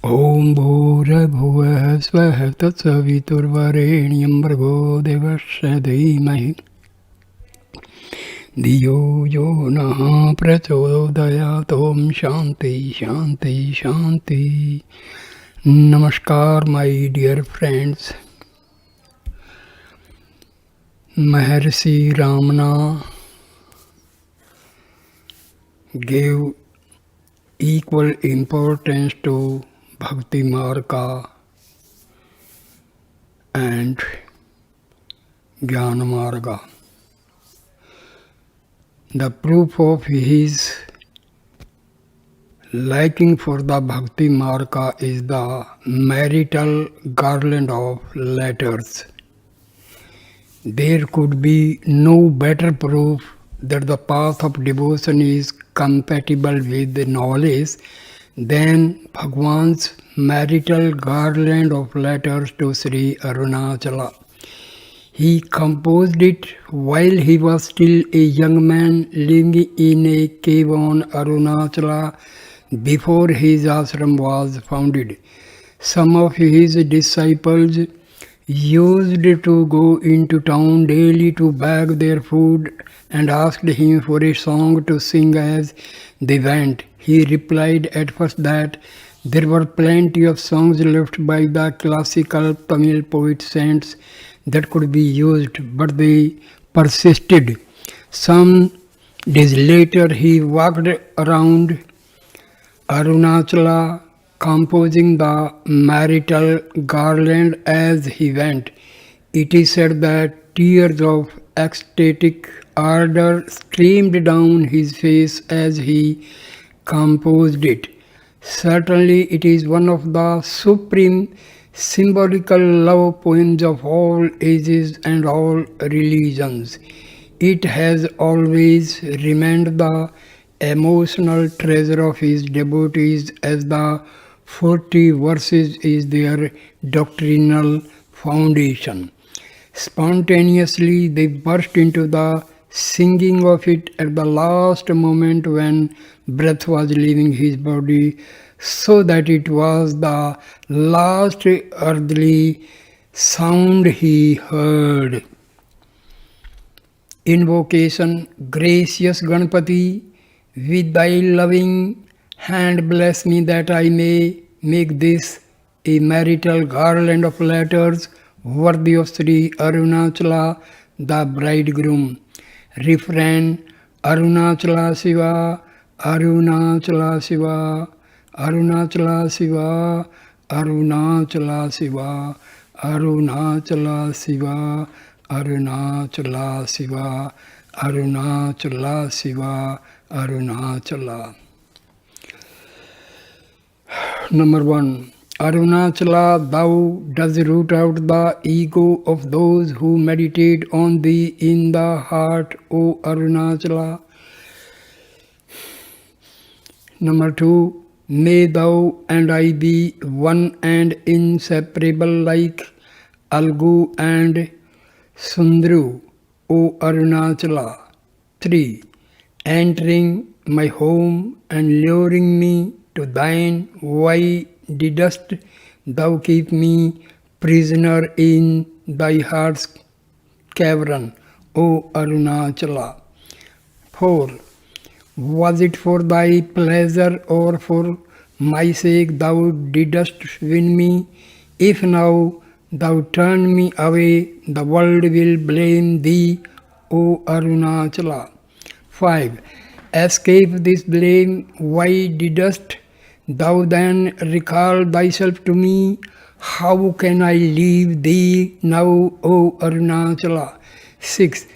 ॐ भूर्भुवः स्वः तत्सवितुर्वरेण्यं भर्गो देवस्य धीमहि धियो यो नः प्रचोदयात्। ॐ शांति शांति शांति। नमस्कार my dear friends. Maharshi Ramana gave equal importance to Bhakti Marga and Jnana Marga. The proof of his liking for the Bhakti Marga is the marital garland of letters. There could be no better proof that the path of devotion is compatible with knowledge than Bhagwan's marital garland of letters to Sri Arunachala. He composed it while he was still a young man living in a cave on Arunachala before his ashram was founded. Some of his disciples used to go into town daily to beg their food and asked him for a song to sing as they went. He replied at first that there were plenty of songs left by the classical Tamil poet saints that could be used, but they persisted. Some days later, he walked around Arunachala composing the marital garland as he went. It is said that tears of ecstatic ardor streamed down his face as he composed it. Certainly, it is one of the supreme symbolical love poems of all ages and all religions. It has always remained the emotional treasure of his devotees, as the 40 verses is their doctrinal foundation. Spontaneously, they burst into the singing of it at the last moment when breath was leaving his body, so that it was the last earthly sound he heard. Invocation. Gracious Ganpati, with thy loving hand bless me that I may make this a marital garland of letters worthy of Sri Arunachala, the bridegroom. Refrain. Arunachala Shiva, Arunachala Shiva, Arunachala Shiva, Arunachala Shiva, Arunachala Shiva, Arunachala Shiva, Arunachala Shiva, Arunachala. Number 1. Arunachala, thou dost root out the ego of those who meditate on thee in the heart, O Arunachala. Number 2. May thou and I be one and inseparable like Algu and Sundru, O Arunachala. 3. Entering my home and luring me to thine, why didst thou keep me prisoner in thy heart's cavern, O Arunachala? 4. Was it for thy pleasure or for my sake thou didst win me? If now thou turn me away, the world will blame thee, O Arunachala. 5. Escape this blame, why didst thou then recall thyself to me? How can I leave thee now, O Arunachala? 6.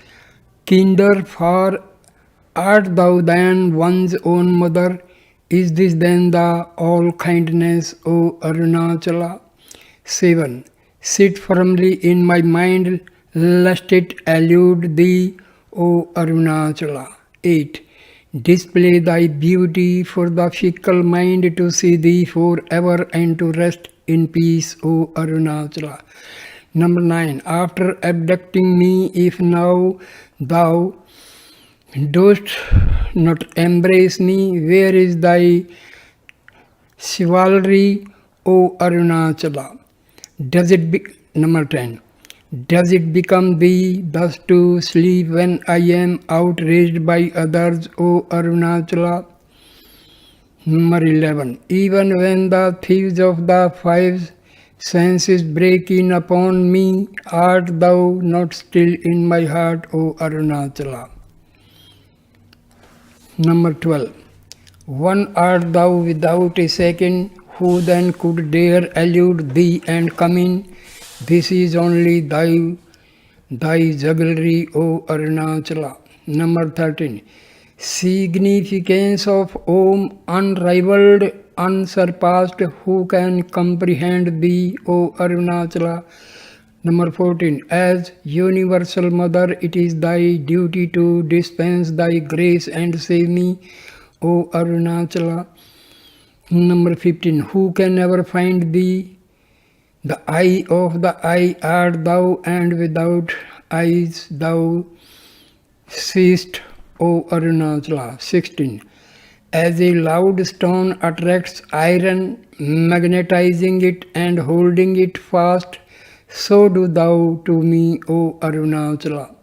Kinder, for art thou then one's own mother? Is this then the all-kindness, O Arunachala? 7. Sit firmly in my mind, lest it elude thee, O Arunachala. 8. Display thy beauty for the fickle mind to see thee forever and to rest in peace, O Arunachala. Number 9. After abducting me, if now thou dost not embrace me, where is thy chivalry, O Arunachala. Number 10. Does it become thee thus to sleep when I am outraged by others, O Arunachala? Number 11. Even when the thieves of the five senses break in upon me, art thou not still in my heart, O Arunachala? Number 12. One art thou without a second, who then could dare elude thee and come in? This is only thy jugglery, O Arunachala. Number 13. Significance of Om unrivaled, unsurpassed, who can comprehend thee, O Arunachala? Number 14. As universal mother, it is thy duty to dispense thy grace and save me, O Arunachala. Number 15. Who can ever find thee? The eye of the eye art thou, and without eyes thou seest, O Arunachala. 16. As a loud stone attracts iron, magnetizing it and holding it fast, so do thou to me, O Arunachala.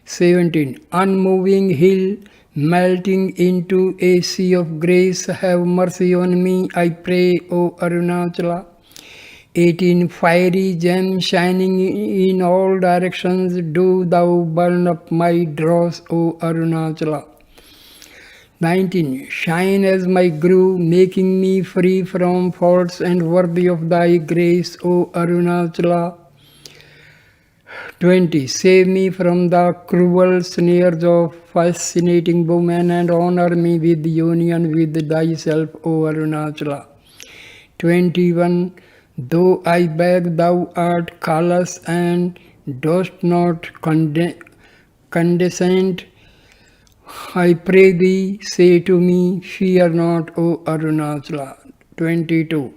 17. Unmoving hill, melting into a sea of grace, have mercy on me, I pray, O Arunachala. 18. Fiery gem shining in all directions, do thou burn up my dross, O Arunachala. 19. Shine as my guru, making me free from faults and worthy of thy grace, O Arunachala. 20. Save me from the cruel snares of fascinating women and honor me with union with thyself, O Arunachala. 21. Though I beg, thou art callous and dost not condescend, I pray thee, say to me, fear not, O Arunachala. 22.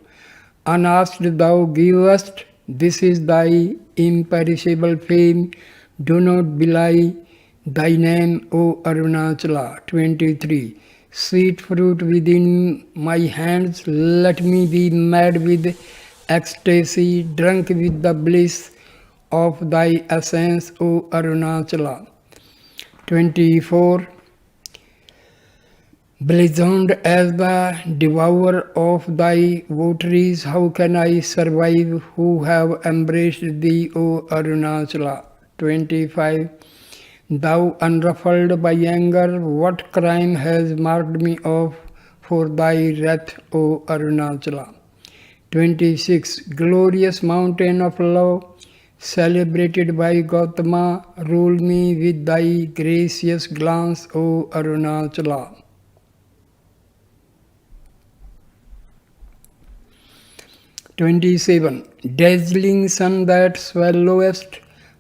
Unasked thou givest, this is thy imperishable fame, do not belie thy name, O Arunachala. 23. Sweet fruit within my hands, let me be mad with ecstasy, drunk with the bliss of thy essence, O Arunachala. 24. Blazoned as the devourer of thy votaries, how can I survive who have embraced thee, O Arunachala? 25. Thou unruffled by anger, what crime has marked me off for thy wrath, O Arunachala? 26. Glorious mountain of love, celebrated by Gautama, rule me with thy gracious glance, O Arunachala. 27. Dazzling sun that swallowest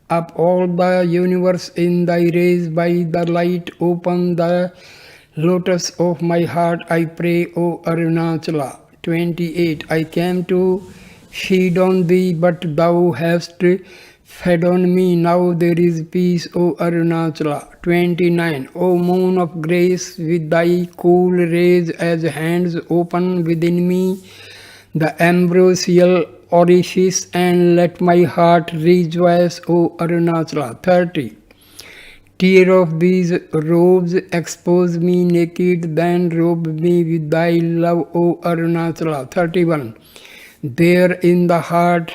up all the universe in thy rays, by the light open the lotus of my heart, I pray, O Arunachala. 28. I came to feed on thee, but thou hast fed on me, now there is peace, O Arunachala. 29. O moon of grace, with thy cool rays as hands open within me the ambrosial orifice, and let my heart rejoice, O Arunachala. 30. Tear of these robes, expose me naked, then robe me with thy love, O Arunachala. 31. There in the heart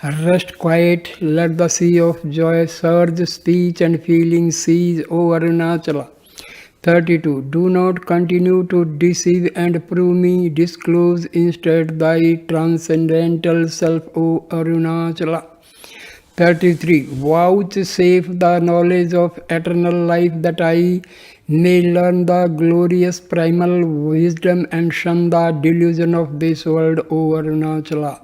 rest quiet, let the sea of joy surge, speech and feeling cease, O Arunachala. 32. Do not continue to deceive and prove me, disclose instead thy transcendental self, O Arunachala. 33. Vouchsafe the knowledge of eternal life, that I may learn the glorious primal wisdom and shun the delusion of this world, O Arunachala.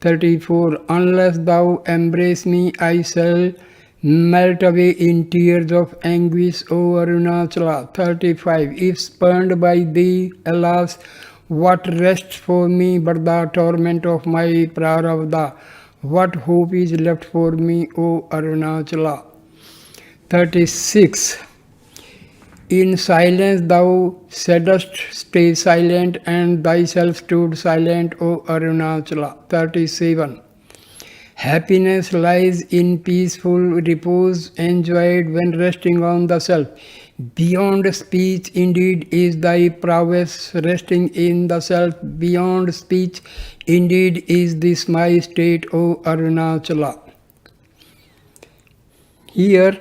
34. Unless thou embrace me, I shall melt away in tears of anguish, O Arunachala. 35. If spurned by thee, alas, what rests for me but the torment of my prarabdha? What hope is left for me, O Arunachala? 36. In silence thou saidst, stay silent, and thyself stood silent, O Arunachala. 37. Happiness lies in peaceful repose enjoyed when resting on the self. Beyond speech indeed is thy prowess, resting in the self. Beyond speech indeed is this my state, O Arunachala. Here,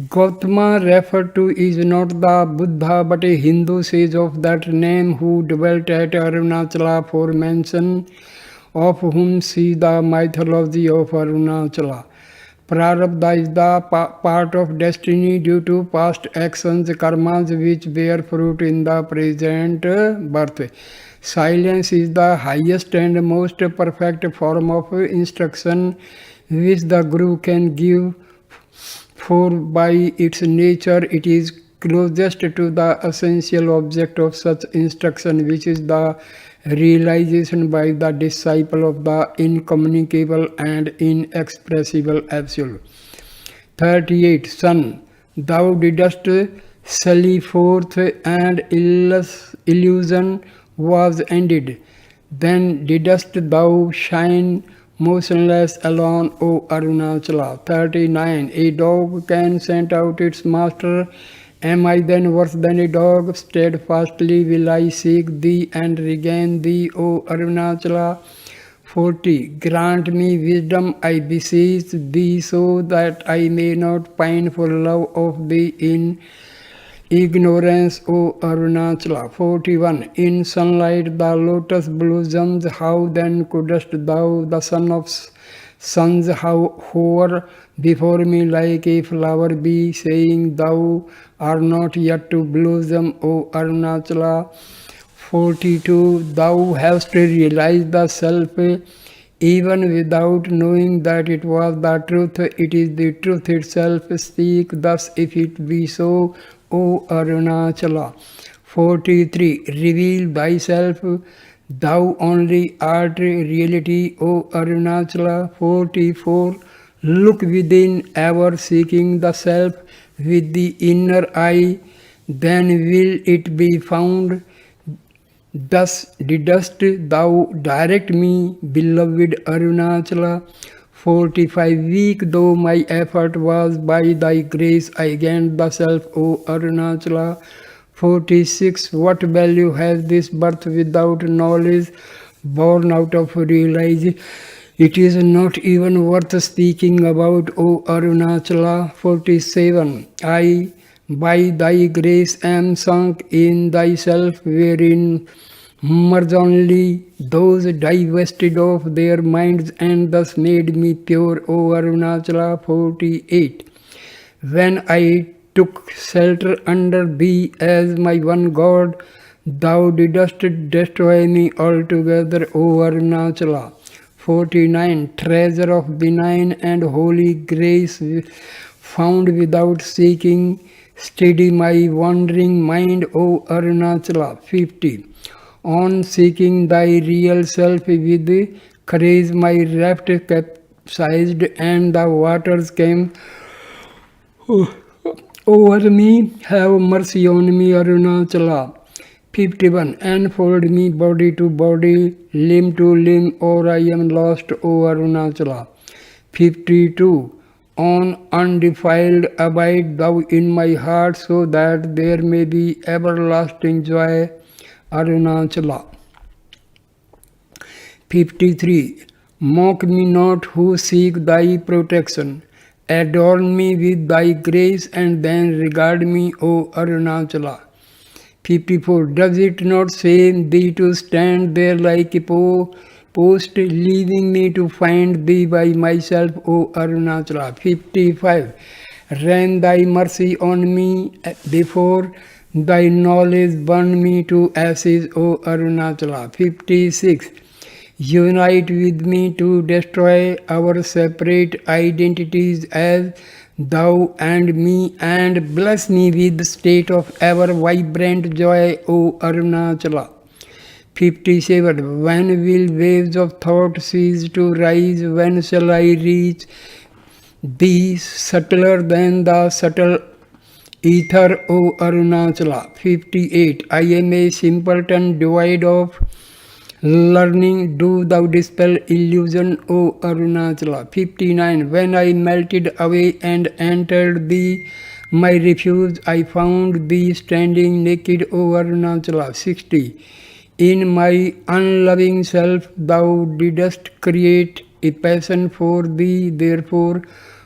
Gautama referred to is not the Buddha but a Hindu sage of that name who dwelt at Arunachala for mention of whom see the mythology of Arunachala. Prarabdha is the part of destiny due to past actions, karmas which bear fruit in the present birth. Silence is the highest and most perfect form of instruction which the Guru can give, for by its nature it is closest to the essential object of such instruction, which is the realization by the disciple of the incommunicable and inexpressible absolute. 38. Son, thou didst sally forth and illusion was ended. Then didst thou shine motionless alone, O Arunachala. 39. A dog can scent out its master. Am I then worse than a dog? Steadfastly will I seek thee and regain thee, O Arunachala. 40. Grant me wisdom, I beseech thee, so that I may not pine for love of thee in ignorance, O Arunachala. 41. In sunlight the lotus blossoms, how then couldst thou, the son of sons, hover before me like a flower bee, saying thou art not yet to blossom, O Arunachala. 42. Thou hast realized the self even without knowing that it was the truth. It is the truth itself. Speak thus if it be so, O Arunachala. 43. Reveal thyself. Thou only art reality, O Arunachala. 44. Look within, ever seeking the self with the inner eye, then will it be found. Thus didst thou direct me, beloved Arunachala. 45. Weak though my effort was, by thy grace I gained the self, O Arunachala. 46. What value has this birth without knowledge, born out of realization? It is not even worth speaking about, O Arunachala. 47. I by thy grace am sunk in thyself, wherein merge only those divested of their minds, and thus made me pure, O Arunachala. 48. When I took shelter under thee as my one God, thou didst destroy me altogether, O Arunachala. 49. Treasure of benign and holy grace, found without seeking, steady my wandering mind, O Arunachala. 50. On seeking thy real self with courage, my raft capsized and the waters came over me. Have mercy on me, Arunachala. 51. Enfold me body to body, limb to limb, or I am lost, O Arunachala. 52. On undefiled abide thou in my heart, so that there may be everlasting joy, Arunachala. 53. Mock me not who seek thy protection. Adorn me with thy grace and then regard me, O Arunachala. 54. Does it not shame thee to stand there like a post, leaving me to find thee by myself, O Arunachala? 55. Rain thy mercy on me before thy knowledge burn me to ashes, O Arunachala. 56. Unite with me to destroy our separate identities as thou and me, and bless me with the state of ever vibrant joy, O Arunachala. 57. When will waves of thought cease to rise? When shall I reach thee subtler than the subtle Ether, O Arunachala. 58. I am a simpleton devoid of learning, do thou dispel illusion, O Arunachala. 59. When I melted away and entered thee, my refuge, I found thee standing naked, O Arunachala. 60. In my unloving self thou didst create a passion for thee, therefore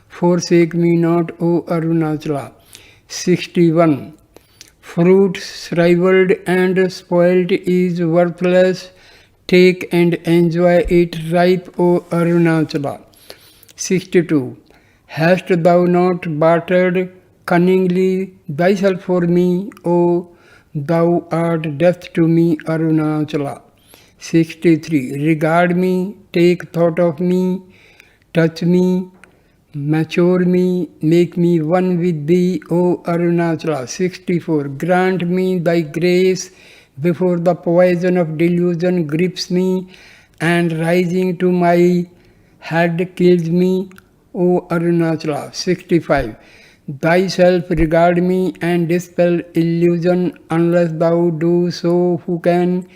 forsake me not, O Arunachala. 61. Fruit shriveled and spoilt is worthless, take and enjoy it ripe, O Arunachala. 62. Hast thou not bartered cunningly thyself for me, O thou art death to me, Arunachala. 63. Regard me, take thought of me, touch me, mature me, make me one with thee, O Arunachala. 64. Grant me thy grace before the poison of delusion grips me and rising to my head kills me, O Arunachala. 65. Thyself regard me and dispel illusion, unless thou do so, who can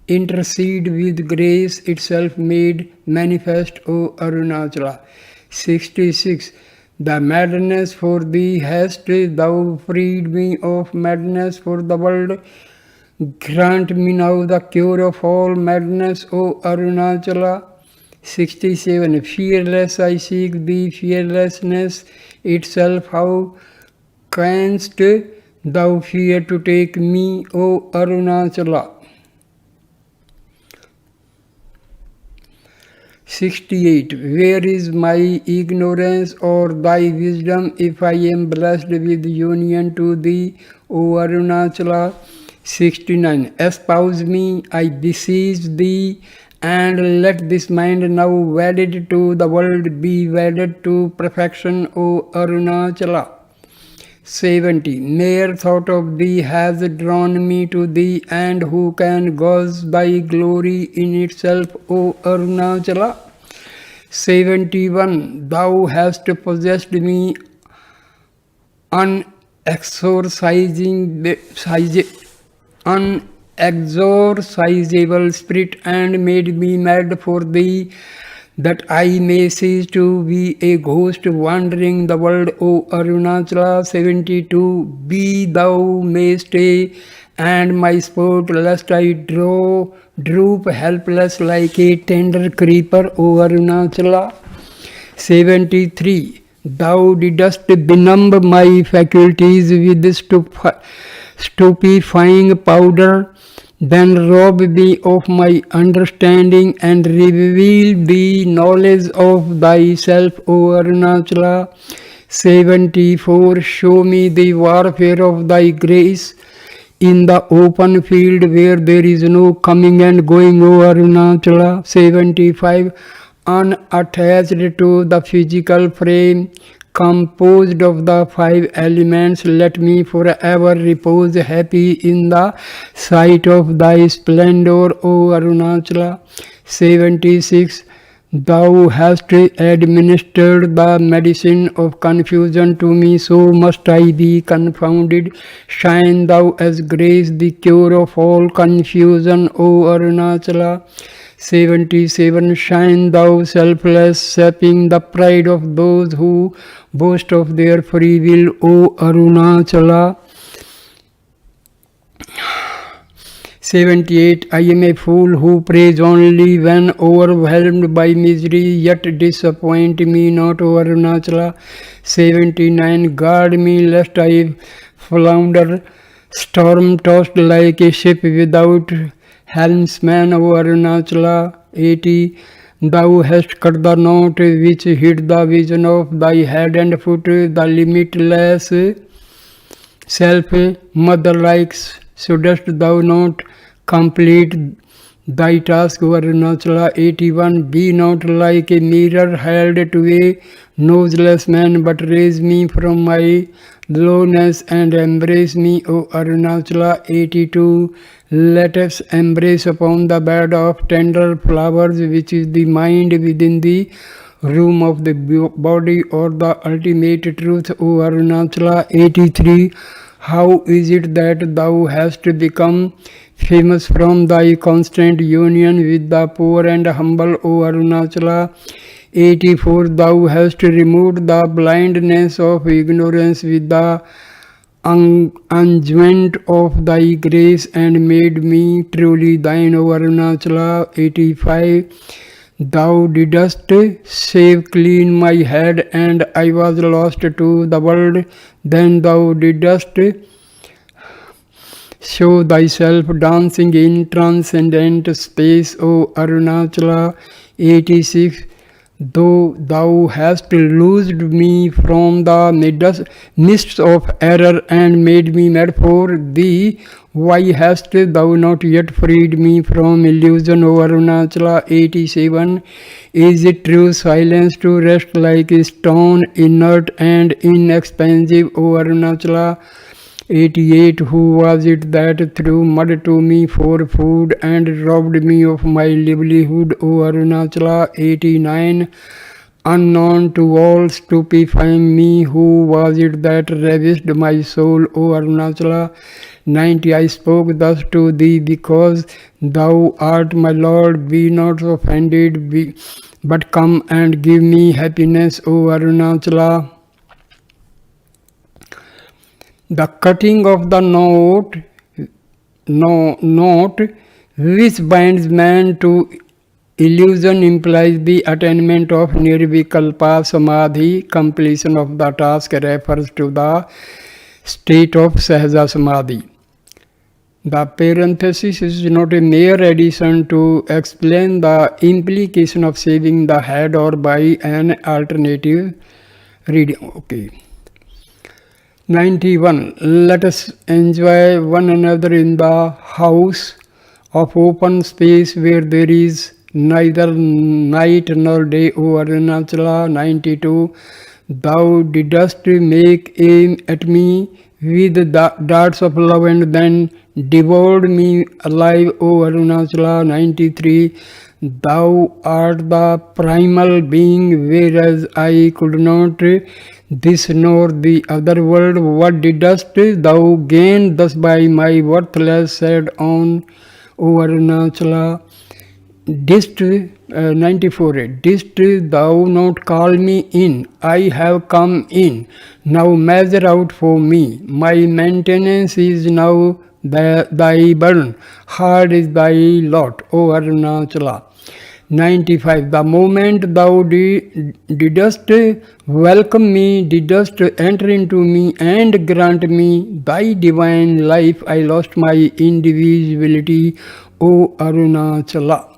intercede with grace itself made manifest, O Arunachala. 66. The madness for thee hast thou freed me of madness for the world. Grant me now the cure of all madness, O Arunachala. 67. Fearless I seek thee, fearlessness itself, how canst thou fear to take me, O Arunachala? 68. Where is my ignorance or thy wisdom if I am blessed with union to thee, O Arunachala? 69. Espouse me, I beseech thee, and let this mind now wedded to the world be wedded to perfection, O Arunachala. 70. Mere thought of thee has drawn me to thee, and who can gauze thy glory in itself, O Arunachala? 71. Thou hast possessed me unexorcisable spirit and made me mad for thee, that I may cease to be a ghost wandering the world, O Arunachala. 72. Be thou may stay and my sport, lest I droop helpless like a tender creeper, O Arunachala. 73. Thou didst benumb my faculties with stupefying powder, then rob me of my understanding and reveal the knowledge of thyself, O Arunachala. 74. Show me the warfare of thy grace in the open field where there is no coming and going, O Arunachala. 75. Unattached to the physical frame, composed of the 5 elements, let me forever repose happy in the sight of thy splendor, O Arunachala. 76. Thou hast administered the medicine of confusion to me, so must I be confounded. Shine thou as grace, the cure of all confusion, O Arunachala. 77. Shine thou selfless, sapping the pride of those who boast of their free will, O Arunachala. 78. I am a fool who prays only when overwhelmed by misery, yet disappoint me not, O Arunachala. 79. Guard me lest I flounder, storm-tossed like a ship without helmsman, O Arunachala. 80. Thou hast cut the knot which hid the vision of thy head and foot, the limitless self, mother-like, shouldst thou not complete thy task, O Arunachala. 81. Be not like a mirror held to a noseless man, but raise me from my lowness and embrace me, O Arunachala. 82. Let us embrace upon the bed of tender flowers, which is the mind within thee, room of the body or the ultimate truth, O Arunachala. 83. How is it that thou hast become famous from thy constant union with the poor and humble, O Arunachala? 84. Thou hast removed the blindness of ignorance with the unguent of thy grace and made me truly thine, O Arunachala. 85. Thou didst shave clean my head and I was lost to the world. Then thou didst show thyself dancing in transcendent space, O Arunachala. 86. Though thou hast loosed me from the mists of error and made me mad for thee, why hast thou not yet freed me from illusion, O Arunachala? 87. Is it true silence to rest like a stone, inert and inexpensive, O Arunachala? 88. Who was it that threw mud to me for food and robbed me of my livelihood, O Arunachala? 89. Unknown to all, stupefying me, who was it that ravished my soul, O Arunachala? 90. I spoke thus to thee because thou art my Lord. Be not offended, but come and give me happiness, O Arunachala. The cutting of the knot which binds man to illusion implies the attainment of nirvikalpa samadhi. Completion of the task refers to the state of sahaja samadhi. The parenthesis is not a mere addition to explain the implication of shaving the head or by an alternative reading. Okay. 91. Let us enjoy one another in the house of open space where there is neither night nor day, O Arunachala. 92. Thou didst make aim at me with the darts of love and then devoured me alive, O Arunachala. 93. Thou art the primal being, whereas I could not this nor the other world. What didst thou gain thus by my worthless sad on, O Arunachala? 94. Didst thou not call me in? I have come in. Now measure out for me. My maintenance is now thy burden. Hard is thy lot, O Arunachala. 95. The moment thou didst welcome me, didst enter into me and grant me thy divine life, I lost my individuality, O Arunachala.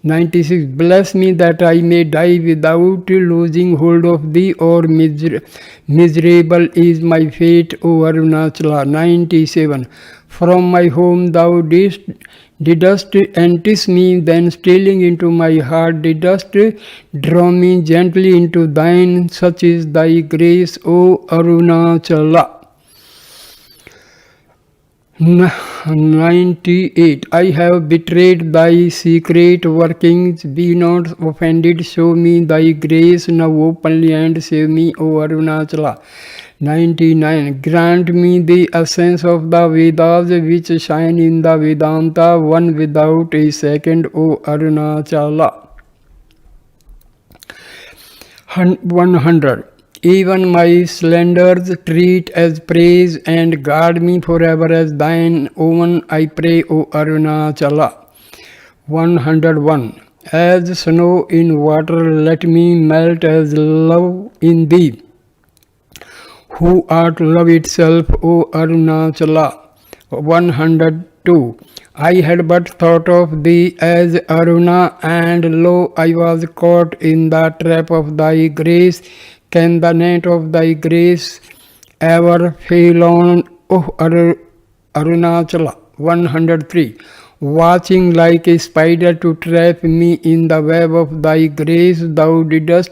96. Bless me that I may die without losing hold of thee, or miserable is my fate, O Arunachala. 97. From my home thou didst entice me, then stealing into my heart didst draw me gently into thine. Such is thy grace, O Arunachala. 98. I have betrayed thy secret workings. Be not offended. Show me thy grace now openly and save me, O Arunachala. 99. Grant me the essence of the Vedas which shine in the Vedanta, one without a second, O Arunachala. 100. Even my slanders treat as praise and guard me forever as thine own, I pray, O Arunachala. 101. As snow in water, let me melt as love in thee, who art love itself, O Arunachala. 102. I had but thought of thee as Aruna, and lo, I was caught in the trap of thy grace. Can the net of thy grace ever fail on, O Arunachala? 103. Watching like a spider to trap me in the web of thy grace, thou didst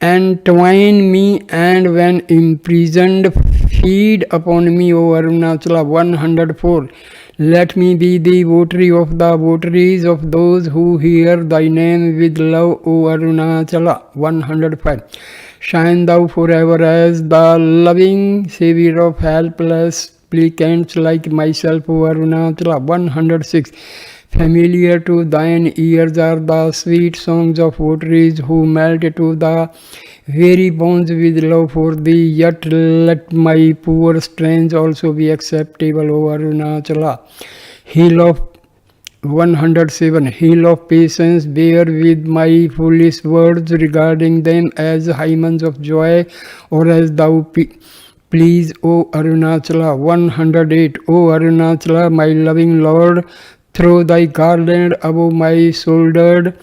entwine me, and when imprisoned, feed upon me, O Arunachala. 104. Let me be the votary of the votaries of those who hear thy name with love, O Arunachala. 105. Shine thou forever as the loving Savior of helpless supplicants like myself, O Arunachala. 106. Familiar to thine ears are the sweet songs of votaries who melt to the very bones with love for thee, yet let my poor strains also be acceptable, O Arunachala. Heal of 107. Heal of patience, bear with my foolish words regarding them as hymns of joy, or as thou please, O Arunachala. 108. O Arunachala, my loving Lord, throw thy garland above my shoulder,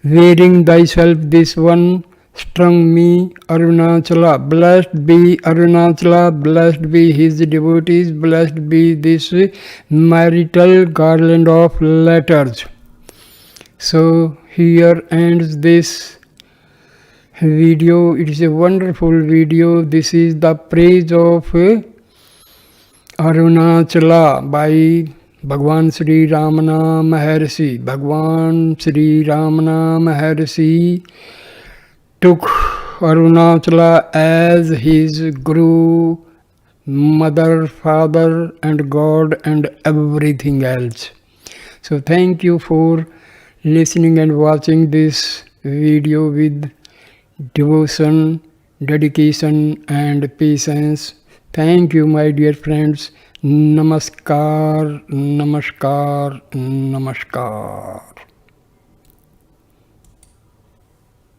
wearing thyself this one, strung me, Arunachala. Blessed be Arunachala, blessed be his devotees, blessed be this marital garland of letters. So here ends this video. It is a wonderful video. This is the praise of Arunachala by Bhagwan Sri Ramana Maharshi. Bhagwan Sri Ramana Maharshi took Arunachala as his Guru, Mother, Father and God and everything else. So thank you for listening and watching this video with devotion, dedication and patience. Thank you, my dear friends. Namaskar, namaskar, namaskar.